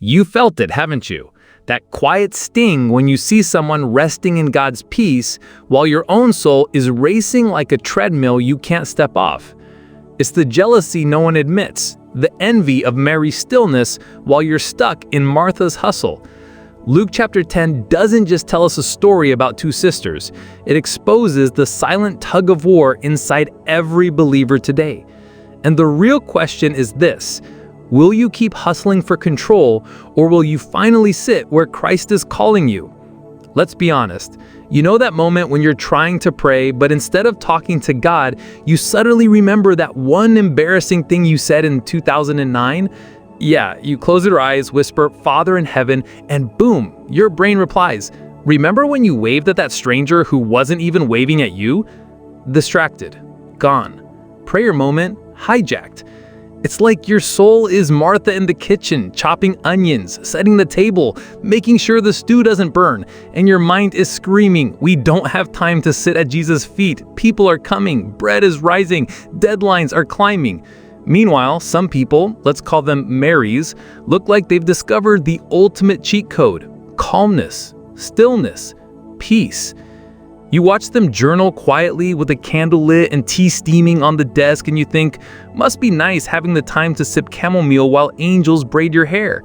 You felt it, haven't you? That quiet sting when you see someone resting in God's peace while your own soul is racing like a treadmill you can't step off. It's the jealousy no one admits, the envy of Mary's stillness while you're stuck in Martha's hustle. Luke chapter 10 doesn't just tell us a story about two sisters, it exposes the silent tug of war inside every believer today. And the real question is this: will you keep hustling for control, or will you finally sit where Christ is calling you? Let's be honest. You know that moment when you're trying to pray, but instead of talking to God, you suddenly remember that one embarrassing thing you said in 2009? Yeah, you close your eyes, whisper, "Father in heaven," and boom, your brain replies, "Remember when you waved at that stranger who wasn't even waving at you?" Distracted. Gone. Prayer moment hijacked. It's like your soul is Martha in the kitchen, chopping onions, setting the table, making sure the stew doesn't burn, and your mind is screaming, "We don't have time to sit at Jesus' feet. People are coming, bread is rising, deadlines are climbing." Meanwhile, some people, let's call them Marys, look like they've discovered the ultimate cheat code: calmness, stillness, peace. You watch them journal quietly with a candle lit and tea steaming on the desk, and you think, must be nice having the time to sip chamomile while angels braid your hair.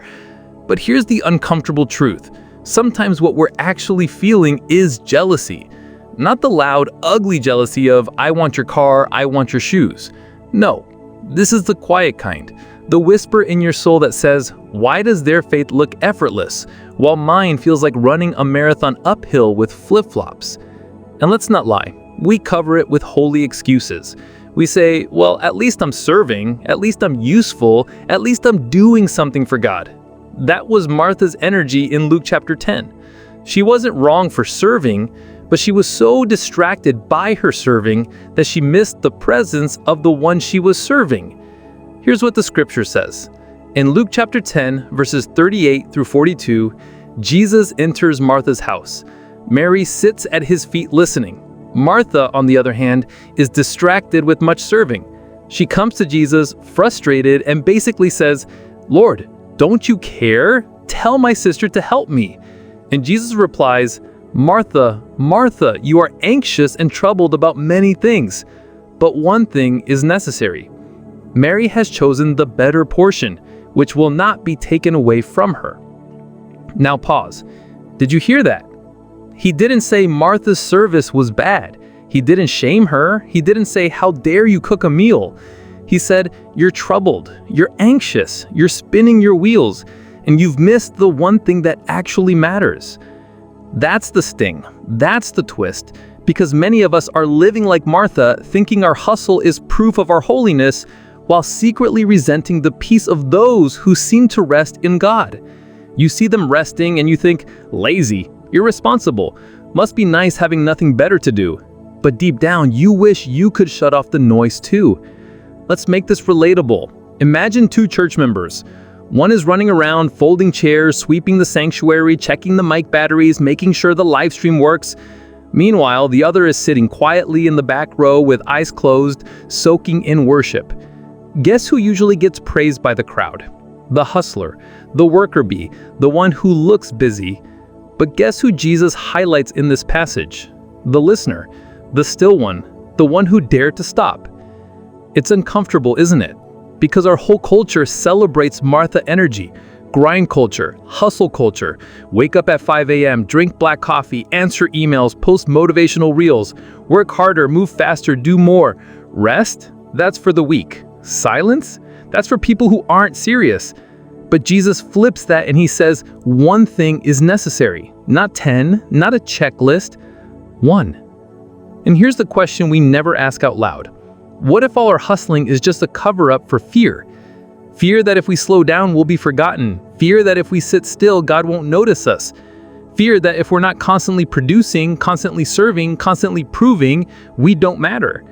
But here's the uncomfortable truth. Sometimes what we're actually feeling is jealousy. Not the loud, ugly jealousy of, "I want your car, I want your shoes." No, this is the quiet kind. The whisper in your soul that says, "Why does their faith look effortless, while mine feels like running a marathon uphill with flip-flops?" And let's not lie, we cover it with holy excuses. We say, well, at least I'm serving, at least I'm useful, at least I'm doing something for God. That was Martha's energy in Luke chapter 10. She wasn't wrong for serving, but she was so distracted by her serving that she missed the presence of the one she was serving. Here's what the scripture says. In Luke chapter 10, verses 38 through 42, Jesus enters Martha's house. Mary sits at his feet listening. Martha, on the other hand, is distracted with much serving. She comes to Jesus frustrated and basically says, "Lord, don't you care? Tell my sister to help me." And Jesus replies, "Martha, Martha, you are anxious and troubled about many things, but one thing is necessary. Mary has chosen the better portion, which will not be taken away from her." Now pause. Did you hear that? He didn't say Martha's service was bad. He didn't shame her. He didn't say, "How dare you cook a meal?" He said, "You're troubled, you're anxious, you're spinning your wheels, and you've missed the one thing that actually matters." That's the sting. That's the twist. Because many of us are living like Martha, thinking our hustle is proof of our holiness, while secretly resenting the peace of those who seem to rest in God. You see them resting and you think, lazy, irresponsible, must be nice having nothing better to do. But deep down, you wish you could shut off the noise too. Let's make this relatable. Imagine two church members. One is running around, folding chairs, sweeping the sanctuary, checking the mic batteries, making sure the live stream works. Meanwhile, the other is sitting quietly in the back row with eyes closed, soaking in worship. Guess who usually gets praised by the crowd? The hustler, the worker bee, the one who looks busy. But guess who Jesus highlights in this passage? The listener, the still one, the one who dared to stop. It's uncomfortable, isn't it? Because our whole culture celebrates Martha energy, grind culture, hustle culture, wake up at 5 a.m., drink black coffee, answer emails, post motivational reels, work harder, move faster, do more. Rest? That's for the weak. Silence? That's for people who aren't serious. But Jesus flips that and he says, one thing is necessary. Not 10, not a checklist, one. And here's the question we never ask out loud. What if all our hustling is just a cover-up for fear? Fear that if we slow down, we'll be forgotten. Fear that if we sit still, God won't notice us. Fear that if we're not constantly producing, constantly serving, constantly proving, we don't matter.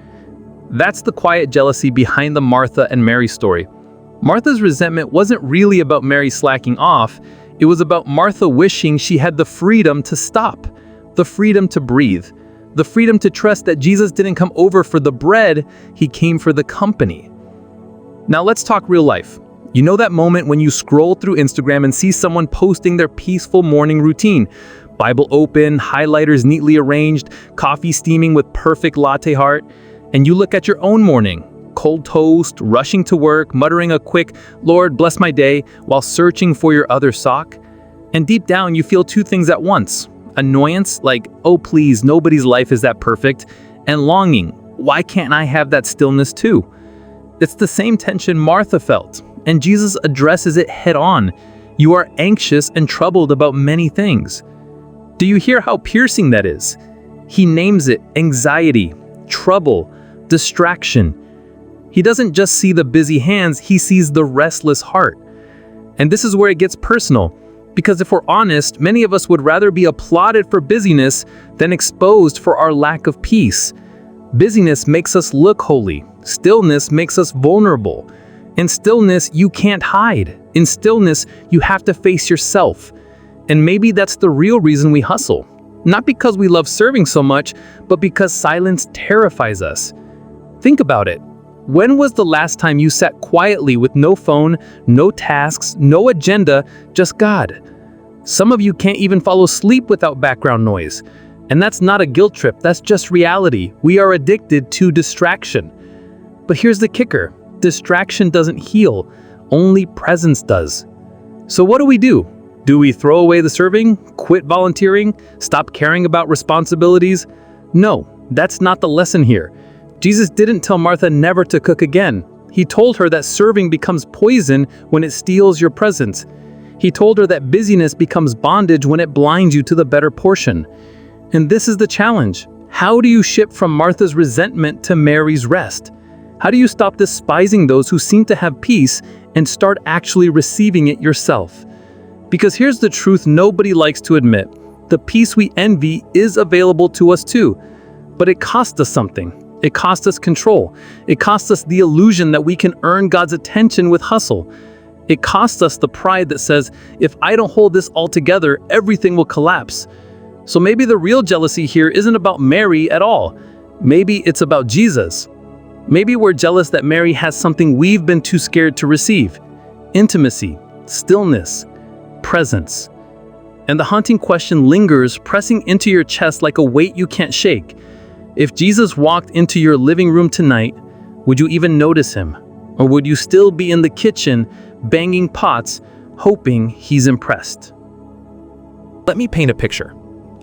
That's the quiet jealousy behind the Martha and Mary story. Martha's resentment wasn't really about Mary slacking off. It was about Martha wishing she had the freedom to stop, the freedom to breathe, the freedom to trust that Jesus didn't come over for the bread, he came for the company. Now let's talk real life. You know that moment when you scroll through Instagram and see someone posting their peaceful morning routine? Bible open, highlighters neatly arranged, coffee steaming with perfect latte art, and you look at your own morning, cold toast, rushing to work, muttering a quick, "Lord, bless my day," while searching for your other sock. And deep down, you feel two things at once. Annoyance, like, oh please, nobody's life is that perfect, and longing, why can't I have that stillness too? It's the same tension Martha felt, and Jesus addresses it head on. You are anxious and troubled about many things. Do you hear how piercing that is? He names it anxiety, trouble, distraction. He doesn't just see the busy hands, he sees the restless heart. And this is where it gets personal, because if we're honest, many of us would rather be applauded for busyness than exposed for our lack of peace. Busyness makes us look holy. Stillness makes us vulnerable. In stillness, you can't hide. In stillness, you have to face yourself. And maybe that's the real reason we hustle. Not because we love serving so much, but because silence terrifies us. Think about it. When was the last time you sat quietly with no phone, no tasks, no agenda, just God? Some of you can't even fall asleep without background noise. And that's not a guilt trip, that's just reality. We are addicted to distraction. But here's the kicker. Distraction doesn't heal, only presence does. So what do? Do we throw away the serving, quit volunteering, stop caring about responsibilities? No, that's not the lesson here. Jesus didn't tell Martha never to cook again. He told her that serving becomes poison when it steals your presence. He told her that busyness becomes bondage when it blinds you to the better portion. And this is the challenge. How do you shift from Martha's resentment to Mary's rest? How do you stop despising those who seem to have peace and start actually receiving it yourself? Because here's the truth nobody likes to admit. The peace we envy is available to us too, but it costs us something. It costs us control. It costs us the illusion that we can earn God's attention with hustle. It costs us the pride that says, if I don't hold this all together, everything will collapse. So maybe the real jealousy here isn't about Mary at all. Maybe it's about Jesus. Maybe we're jealous that Mary has something we've been too scared to receive. Intimacy, stillness, presence. And the haunting question lingers, pressing into your chest like a weight you can't shake. If Jesus walked into your living room tonight, would you even notice him? Or would you still be in the kitchen, banging pots, hoping he's impressed? Let me paint a picture.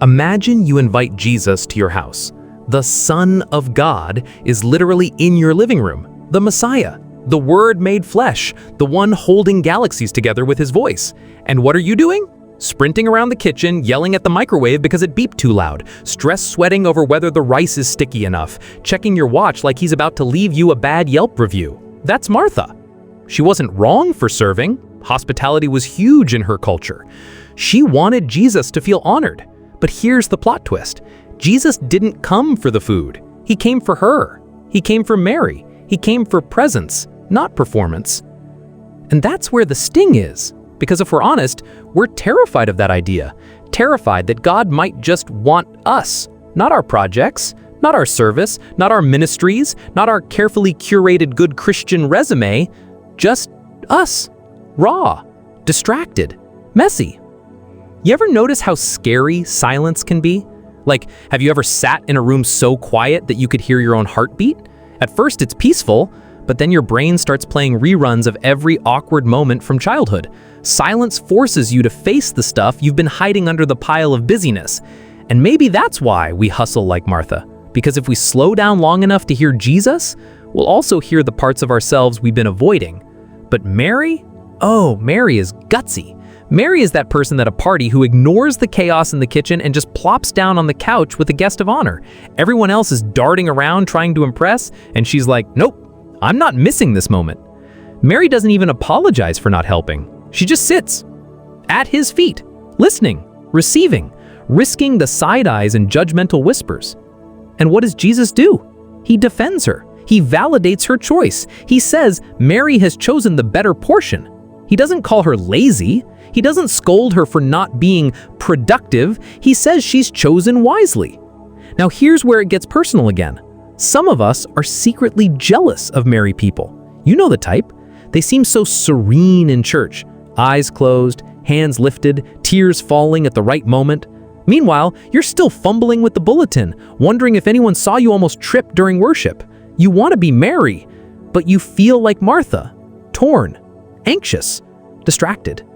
Imagine you invite Jesus to your house. The Son of God is literally in your living room. The Messiah, the Word made flesh, the one holding galaxies together with his voice. And what are you doing? Sprinting around the kitchen, yelling at the microwave because it beeped too loud, stress sweating over whether the rice is sticky enough, checking your watch like he's about to leave you a bad Yelp review. That's Martha. She wasn't wrong for serving. Hospitality was huge in her culture. She wanted Jesus to feel honored. But here's the plot twist. Jesus didn't come for the food. He came for her. He came for Mary. He came for presence, not performance. And that's where the sting is. Because if we're honest, we're terrified of that idea. Terrified that God might just want us, not our projects, not our service, not our ministries, not our carefully curated good Christian resume, just us. Raw, distracted, messy. You ever notice how scary silence can be? Like, have you ever sat in a room so quiet that you could hear your own heartbeat? At first it's peaceful, but then your brain starts playing reruns of every awkward moment from childhood. Silence forces you to face the stuff you've been hiding under the pile of busyness. And maybe that's why we hustle like Martha. Because if we slow down long enough to hear Jesus, we'll also hear the parts of ourselves we've been avoiding. But Mary? Oh, Mary is gutsy. Mary is that person at a party who ignores the chaos in the kitchen and just plops down on the couch with a guest of honor. Everyone else is darting around trying to impress, and she's like, nope, I'm not missing this moment. Mary doesn't even apologize for not helping. She just sits at his feet, listening, receiving, risking the side eyes and judgmental whispers. And what does Jesus do? He defends her. He validates her choice. He says Mary has chosen the better portion. He doesn't call her lazy. He doesn't scold her for not being productive. He says she's chosen wisely. Now here's where it gets personal again. Some of us are secretly jealous of Mary people. You know the type. They seem so serene in church, eyes closed, hands lifted, tears falling at the right moment. Meanwhile, you're still fumbling with the bulletin, wondering if anyone saw you almost trip during worship. You want to be Mary, but you feel like Martha, torn, anxious, distracted.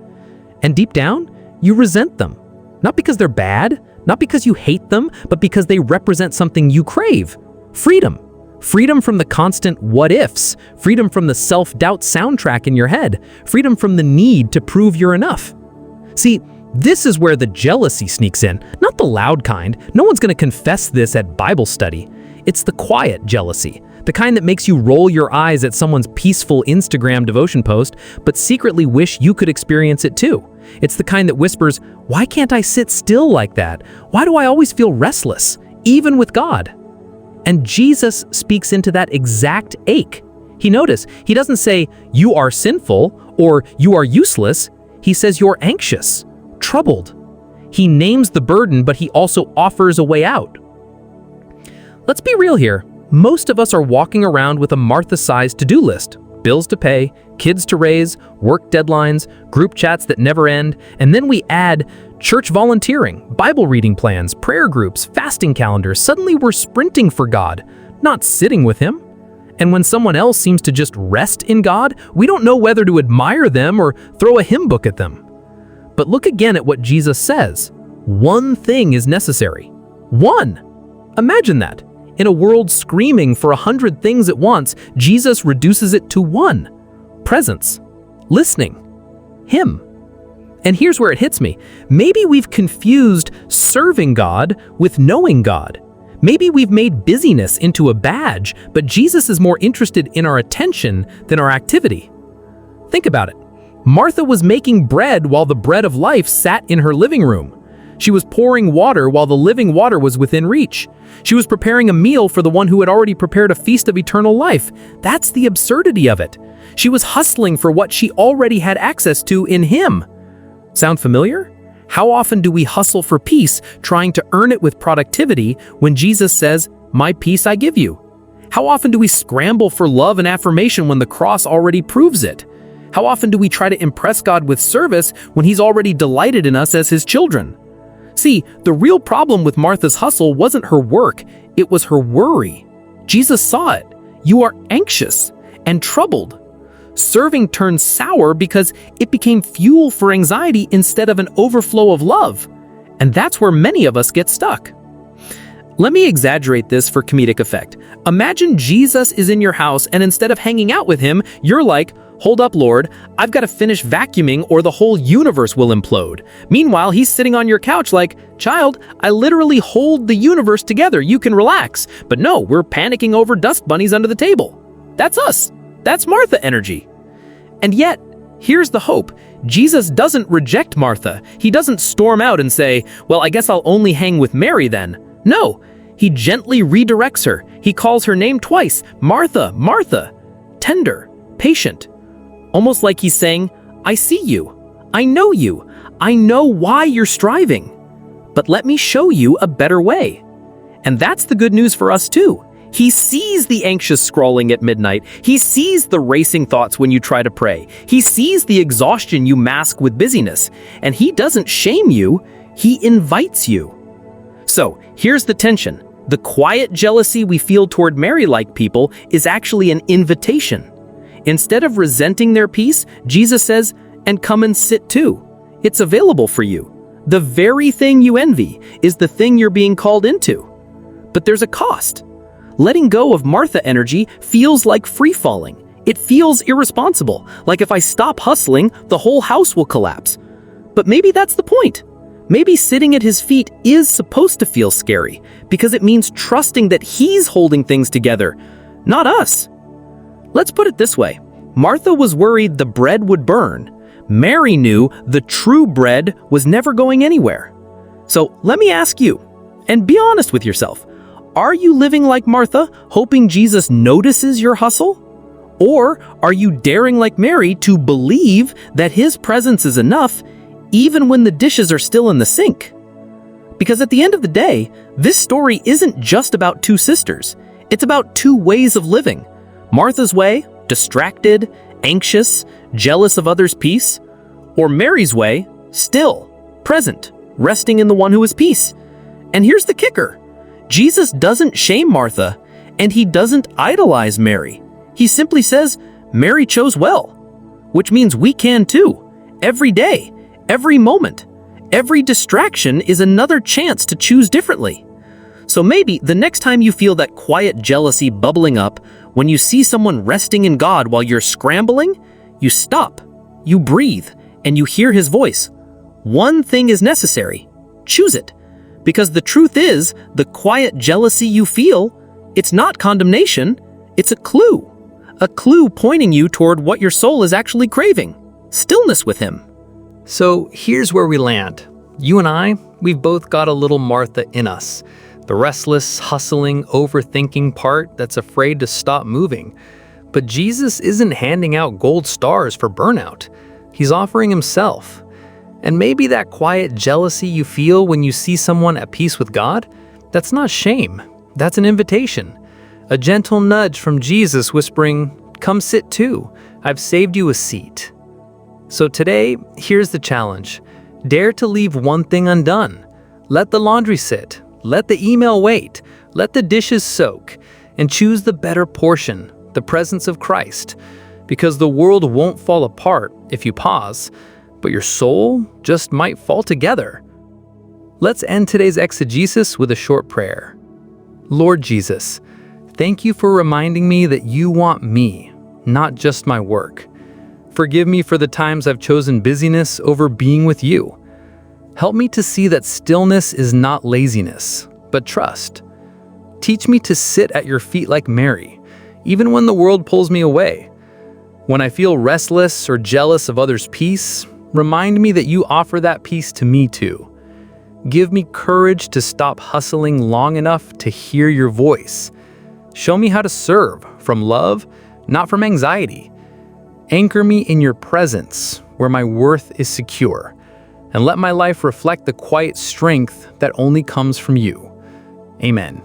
And deep down, you resent them. Not because they're bad, not because you hate them, but because they represent something you crave. Freedom. Freedom from the constant what-ifs. Freedom from the self-doubt soundtrack in your head. Freedom from the need to prove you're enough. See, this is where the jealousy sneaks in, not the loud kind. No one's going to confess this at Bible study. It's the quiet jealousy, the kind that makes you roll your eyes at someone's peaceful Instagram devotion post, but secretly wish you could experience it too. It's the kind that whispers, "Why can't I sit still like that? Why do I always feel restless, even with God?" And Jesus speaks into that exact ache. He doesn't say, "You are sinful," or "You are useless." He says, "You're anxious, troubled." He names the burden, but he also offers a way out. Let's be real here. Most of us are walking around with a Martha-sized to-do list. Bills to pay, kids to raise, work deadlines, group chats that never end, and then we add church volunteering, Bible reading plans, prayer groups, fasting calendars. Suddenly we're sprinting for God, not sitting with Him. And when someone else seems to just rest in God, we don't know whether to admire them or throw a hymn book at them. But look again at what Jesus says. One thing is necessary. One. Imagine that. In a world screaming for 100 things at once, Jesus reduces it to one. Presence. Listening. Him. And here's where it hits me. Maybe we've confused serving God with knowing God. Maybe we've made busyness into a badge, but Jesus is more interested in our attention than our activity. Think about it. Martha was making bread while the bread of life sat in her living room. She was pouring water while the living water was within reach. She was preparing a meal for the one who had already prepared a feast of eternal life. That's the absurdity of it. She was hustling for what she already had access to in Him. Sound familiar? How often do we hustle for peace, trying to earn it with productivity, when Jesus says, "My peace I give you"? How often do we scramble for love and affirmation when the cross already proves it? How often do we try to impress God with service when He's already delighted in us as His children? See, the real problem with Martha's hustle wasn't her work, it was her worry. Jesus saw it. You are anxious and troubled. Serving turned sour because it became fuel for anxiety instead of an overflow of love. And that's where many of us get stuck. Let me exaggerate this for comedic effect. Imagine Jesus is in your house and instead of hanging out with Him, you're like, "Hold up, Lord, I've got to finish vacuuming or the whole universe will implode." Meanwhile, He's sitting on your couch like, "Child, I literally hold the universe together, you can relax." But no, we're panicking over dust bunnies under the table. That's us. That's Martha energy. And yet, here's the hope. Jesus doesn't reject Martha. He doesn't storm out and say, "Well, I guess I'll only hang with Mary then." No, He gently redirects her. He calls her name twice, Martha, Martha. Tender, patient. Almost like He's saying, "I see you. I know you. I know why you're striving. But let me show you a better way." And that's the good news for us too. He sees the anxious scrolling at midnight. He sees the racing thoughts when you try to pray. He sees the exhaustion you mask with busyness. And He doesn't shame you, He invites you. So, here's the tension. The quiet jealousy we feel toward Mary-like people is actually an invitation. Instead of resenting their peace, Jesus says, "And come and sit too. It's available for you." The very thing you envy is the thing you're being called into. But there's a cost. Letting go of Martha energy feels like free-falling. It feels irresponsible, like if I stop hustling, the whole house will collapse. But maybe that's the point. Maybe sitting at His feet is supposed to feel scary, because it means trusting that He's holding things together, not us. Let's put it this way. Martha was worried the bread would burn. Mary knew the true bread was never going anywhere. So let me ask you, and be honest with yourself, are you living like Martha, hoping Jesus notices your hustle? Or are you daring like Mary to believe that His presence is enough, even when the dishes are still in the sink? Because at the end of the day, this story isn't just about two sisters. It's about two ways of living. Martha's way, distracted, anxious, jealous of others' peace? Or Mary's way, still, present, resting in the one who is peace? And here's the kicker. Jesus doesn't shame Martha, and he doesn't idolize Mary. He simply says, Mary chose well, which means we can too. Every day, every moment, every distraction is another chance to choose differently. So maybe the next time you feel that quiet jealousy bubbling up, when you see someone resting in God while you're scrambling, you stop, you breathe, and you hear his voice. One thing is necessary. Choose it. Because the truth is, the quiet jealousy you feel, it's not condemnation, it's a clue. A clue pointing you toward what your soul is actually craving. Stillness with him. So here's where we land. You and I, we've both got a little Martha in us. The restless, hustling, overthinking part that's afraid to stop moving. But Jesus isn't handing out gold stars for burnout. He's offering himself. And maybe that quiet jealousy you feel when you see someone at peace with God, that's not shame. That's an invitation. A gentle nudge from Jesus whispering, "Come sit too. I've saved you a seat." So today, here's the challenge. Dare to leave one thing undone. Let the laundry sit. Let the email wait. Let the dishes soak. And choose the better portion, the presence of Christ. Because the world won't fall apart if you pause, but your soul just might fall together. Let's end today's exegesis with a short prayer. Lord Jesus, thank you for reminding me that you want me, not just my work. Forgive me for the times I've chosen busyness over being with you. Help me to see that stillness is not laziness, but trust. Teach me to sit at your feet like Mary, even when the world pulls me away. When I feel restless or jealous of others' peace, remind me that you offer that peace to me too. Give me courage to stop hustling long enough to hear your voice. Show me how to serve from love, not from anxiety. Anchor me in your presence where my worth is secure, and let my life reflect the quiet strength that only comes from you. Amen.